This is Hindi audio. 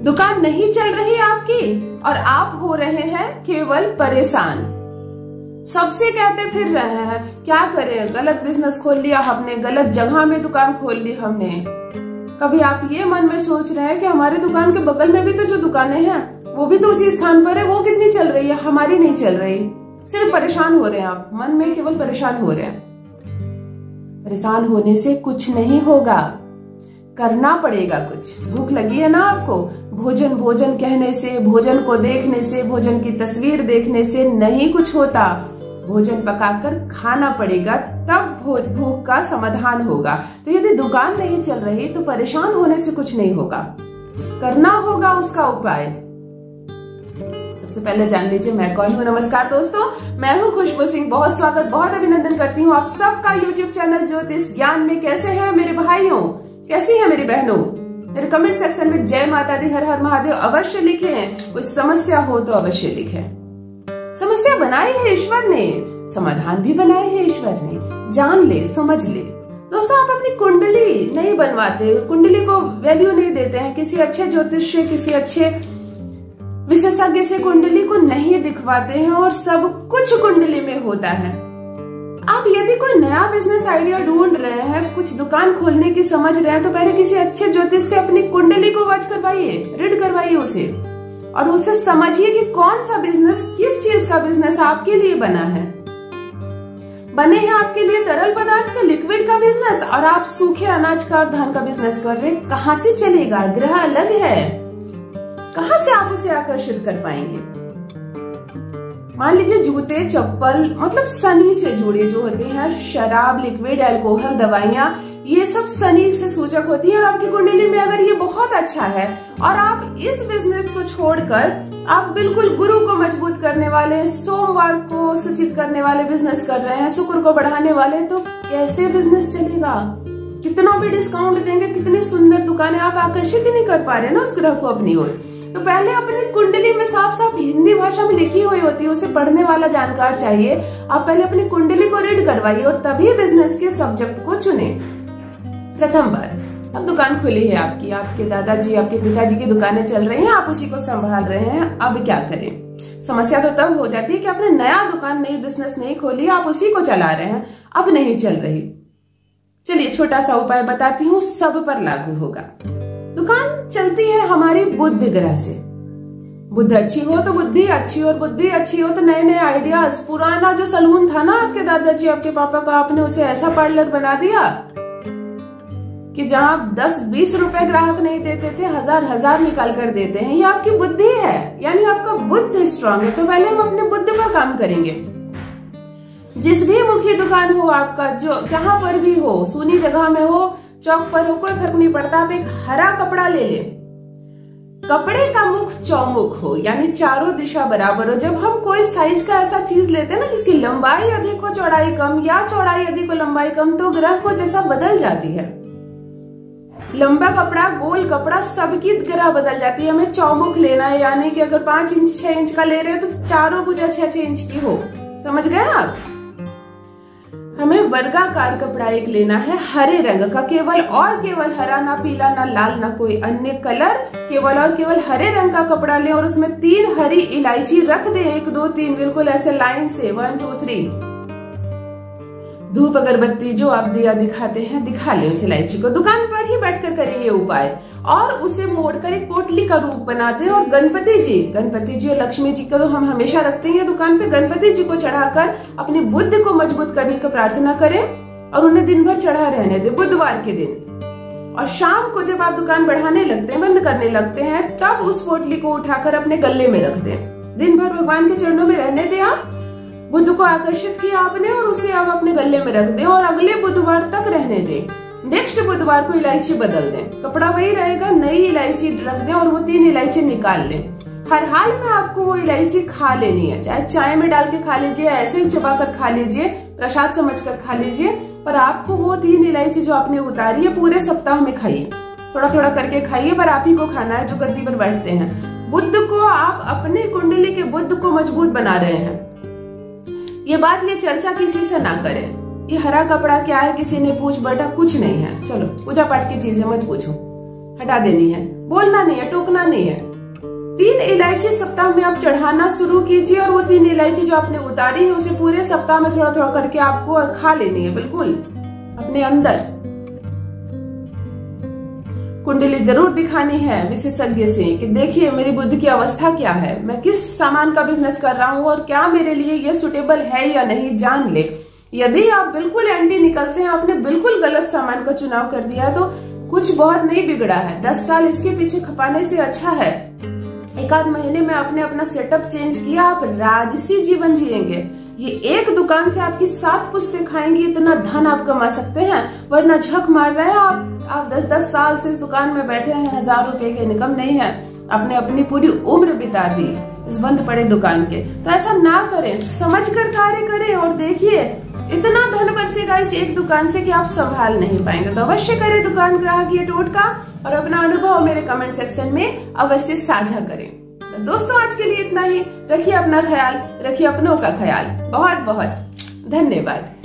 दुकान नहीं चल रही आपकी और आप हो रहे हैं केवल परेशान। सबसे कहते फिर रहे हैं क्या करें, गलत बिजनेस खोल लिया हमने, गलत जगह में दुकान खोल ली हमने। कभी आप ये मन में सोच रहे हैं कि हमारे दुकान के बगल में भी तो जो दुकानें हैं वो भी तो उसी स्थान पर है, वो कितनी चल रही है, हमारी नहीं चल रही। सिर्फ परेशान हो रहे हैं आप, मन में केवल परेशान हो रहे हैं। परेशान होने से कुछ नहीं होगा, करना पड़ेगा कुछ। भूख लगी है ना आपको, भोजन भोजन कहने से, भोजन को देखने से, भोजन की तस्वीर देखने से नहीं कुछ होता। भोजन पकाकर खाना पड़ेगा, तब भूख का समाधान होगा। तो यदि दुकान नहीं चल रही तो परेशान होने से कुछ नहीं होगा, करना होगा उसका उपाय। सबसे पहले जान लीजिए मैं कौन हूँ। नमस्कार दोस्तों, मैं हूँ खुशबू सिंह। बहुत स्वागत, बहुत अभिनंदन करती हूँ आप सबका यूट्यूब चैनल ज्योतिष ज्ञान में। कैसे हैं मेरे भाइयों, कैसी है मेरी बहनों? मेरे कमेंट सेक्शन में जय माता दी, हर हर महादेव अवश्य लिखें। कुछ समस्या हो तो अवश्य लिखें। समस्या बनाई है ईश्वर ने, समाधान भी बनाए है ईश्वर ने। जान ले, समझ ले। दोस्तों, आप अपनी कुंडली नहीं बनवाते, कुंडली को वैल्यू नहीं देते हैं। किसी अच्छे ज्योतिष से, किसी अच्छे विशेषज्ञ से कुंडली को नहीं दिखवाते हैं और सब कुछ कुंडली में होता है। आप यदि कोई नया बिजनेस आइडिया ढूंढ रहे हैं, कुछ दुकान खोलने की समझ रहे हैं, तो पहले किसी अच्छे ज्योतिष से अपनी कुंडली को वॉच करवाइए, रीड करवाइए उसे, और उससे समझिए कि कौन सा बिजनेस, किस चीज का बिजनेस आपके लिए बना है। बने हैं आपके लिए तरल पदार्थ का, लिक्विड का बिजनेस, और आप सूखे अनाज का और धान का बिजनेस कर रहे हैं। कहाँ से चलेगा? ग्रह अलग है, कहाँ से आप उसे आकर्षित कर पाएंगे? मान लीजिए जूते, चप्पल, मतलब शनि से जुड़े जो होते हैं, शराब, लिक्विड, अल्कोहल, दवाइयां, ये सब शनि से सूचक होती है। और आपकी कुंडली में अगर ये बहुत अच्छा है और आप इस बिजनेस को छोड़कर आप बिल्कुल गुरु को मजबूत करने वाले, सोमवार को सूचित करने वाले बिजनेस कर रहे हैं, शुक्र को बढ़ाने वाले, तो कैसे बिजनेस चलेगा? कितना भी डिस्काउंट देंगे, कितनी सुंदर दुकानें, आप आकर्षित ही नहीं कर पा रहे ना उस ग्रह को अपनी ओर। तो पहले अपनी कुंडली में साफ साफ हिंदी भाषा में लिखी हुई होती है, उसे पढ़ने वाला जानकार चाहिए। आप पहले अपनी कुंडली को रीड करवाइए और तभी बिजनेस के सब्जेक्ट को चुने। प्रथम बात, अब दुकान खुली है आपकी, आपके दादाजी, आपके पिताजी की दुकानें चल रही हैं, आप उसी को संभाल रहे हैं। अब क्या करें? समस्या तो तब हो जाती है कि आपने नया दुकान, नई बिजनेस नहीं खोली, आप उसी को चला रहे हैं, अब नहीं चल रही। चलिए छोटा सा उपाय बताती हूँ, सब पर लागू होगा। दुकान चलती है हमारी बुध ग्रह से। बुध अच्छी हो तो बुद्धि अच्छी, और बुद्धि अच्छी हो तो नए नए आइडियाज। पुराना जो सलून था ना आपके दादाजी, आपके पापा का, आपने उसे ऐसा पार्लर बना दिया कि जहां 10-20 रुपए ग्राहक नहीं देते थे, हजार निकाल कर देते हैं। ये आपकी बुद्धि है, यानी आपका बुद्ध स्ट्रांग है। तो पहले हम अपने बुद्ध पर काम करेंगे। जिस भी मुख्य दुकान हो आपका, जो जहां पर भी हो, सूनी जगह में हो, चौक पर हो, कोई फर्क नहीं पड़ता, आप एक हरा कपड़ा ले लें। कपड़े का मुख चौमुख हो, यानी चारों दिशा बराबर हो। जब हम कोई साइज का ऐसा चीज लेते हैं ना जिसकी लंबाई अधिक हो, चौड़ाई कम, या चौड़ाई अधिक हो, लंबाई कम, तो ग्रह को दिशा बदल जाती है। लंबा कपड़ा, गोल कपड़ा, सबकी ग्रह बदल जाती है। हमें चौमुख लेना है, यानी कि अगर 5 इंच 6 इंच का ले रहे हैं तो चारों भुजा 6-6 इंच की हो। समझ गए आप? हमें वर्गाकार कपड़ा एक लेना है, हरे रंग का, केवल और केवल हरा, ना पीला, ना लाल, ना कोई अन्य कलर, केवल और केवल हरे रंग का कपड़ा लें और उसमें 3 हरी इलायची रख दें, 1 2 3, बिल्कुल ऐसे लाइन से 1 2 3। धूप अगरबत्ती जो आप दिया दिखाते हैं, दिखा लें उस इलायची को। दुकान पर ही बैठकर करेंगे उपाय, और उसे मोड़कर एक पोटली का रूप बना दें। और गणपति जी और लक्ष्मी जी को तो हम हमेशा रखते हैं दुकान पे, गणपति जी को चढ़ाकर अपनी बुद्धि को मजबूत करने की प्रार्थना करें और उन्हें दिन भर चढ़ा रहने दें, बुधवार के दिन। और शाम को जब आप दुकान बढ़ाने लगते हैं, बंद करने लगते हैं, तब उस पोटली को उठाकर अपने गले में रख दें। दिन भर भगवान के चरणों में रहने दें। आप बुद्ध को आकर्षित किया आपने और उसे आप अपने गले में रख दें और अगले बुधवार तक रहने दें। नेक्स्ट बुधवार को इलायची बदल दें, कपड़ा वही रहेगा, नई इलायची रख दें और वो 3 इलायची निकाल लें। हर हाल में आपको वो इलायची खा लेनी है, चाहे चाय में डाल के खा लीजिए, ऐसे ही चबा कर खा लीजिए, प्रसाद समझकर खा लीजिए, पर आपको वो 3 इलायची जो आपने उतारी है पूरे सप्ताह में खाइए। थोड़ा थोड़ा करके खाइए, पर आप ही को खाना है जो गद्दी पर बैठते हैं। बुद्ध को आप अपनी कुंडली के बुद्ध को मजबूत बना रहे हैं। ये बात, ये चर्चा किसी से ना करें। ये हरा कपड़ा क्या है, किसी ने पूछ बैठा, कुछ नहीं है। चलो पूजा पाठ की चीजें मत पूछो, हटा देनी है। बोलना नहीं है, टोकना नहीं है। 3 इलायची सप्ताह में आप चढ़ाना शुरू कीजिए और वो 3 इलायची जो आपने उतारी है उसे पूरे सप्ताह में थोड़ा थोड़ा करके आपको खा लेनी है, बिल्कुल अपने अंदर। कुंडली जरूर दिखानी है विशेषज्ञ से कि देखिए मेरी बुद्धि की अवस्था क्या है, मैं किस सामान का बिजनेस कर रहा हूँ और क्या मेरे लिए ये सुटेबल है या नहीं, जान ले। यदि आप बिल्कुल एंटी निकलते हैं, आपने बिल्कुल गलत सामान का चुनाव कर दिया तो कुछ बहुत नहीं बिगड़ा है। 10 साल इसके पीछे खपाने से अच्छा है 1 आध महीने में आपने अपना सेटअप चेंज किया, आप राजसी जीवन जिएंगे। ये एक दुकान से आपकी 7 पुश्तें खाएंगी, इतना धन आप कमा सकते हैं। वरना झक मार रहे हैं आप 10-10 साल से इस दुकान में बैठे हैं, 1000 रुपए के इनकम नहीं है, आपने अपनी पूरी उम्र बिता दी इस बंद पड़े दुकान के। तो ऐसा ना करें, समझ कर कार्य करें और देखिए इतना धन बरसेगा इस एक दुकान से कि आप संभाल नहीं पाएंगे। तो अवश्य करें दुकान ग्राहक ये टोटका और अपना अनुभव मेरे कमेंट सेक्शन में अवश्य साझा करें। बस दोस्तों आज के लिए इतना ही। रखिए अपना ख्याल, रखिए अपनों का ख्याल। बहुत बहुत धन्यवाद।